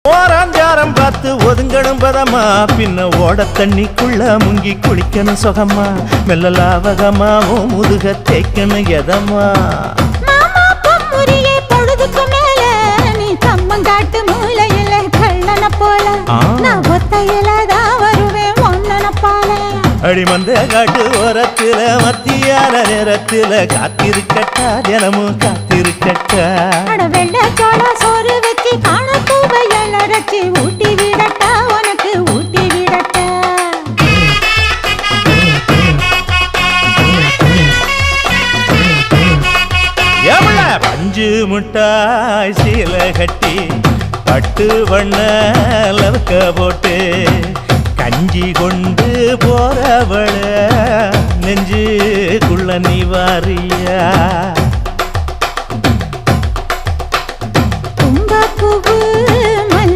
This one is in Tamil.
ஓராஞ்சாரம் பார்த்து ஒதுங்கணும் பதமா, பின்ன ஓட தண்ணிக்குள்ள முங்கி குளிக்கணும் சுகமா, மெல்ல லாவகமா ஓ முதுக தேய்க்கணும் எதமா. பொழுதுக்கு மேல நீ கம்மங்காட்டு மூலையில கள்ளன போல, நான் ஒத்தையிலதான் வருவேன் ஒன்னன போல. அடிமந்த காட்டு ஓரத்துல மத்தியான நேரத்துல காத்திருக்கட்டா, தினமும் காத்திருக்கட்டா. வெள்ள சோள சோறு வச்சு காண பூவையல் அரைச்சி ஊட்டி விடட்டா, உனக்கு ஊட்டி விடட்டா. எவ்வள பஞ்சு முட்டாய் சீல கட்டி பட்டு வண்ண லவக்க போட்டு கஞ்சி கொண்டு போறவள நெஞ்சுக்குள்ள நீ வாரியா.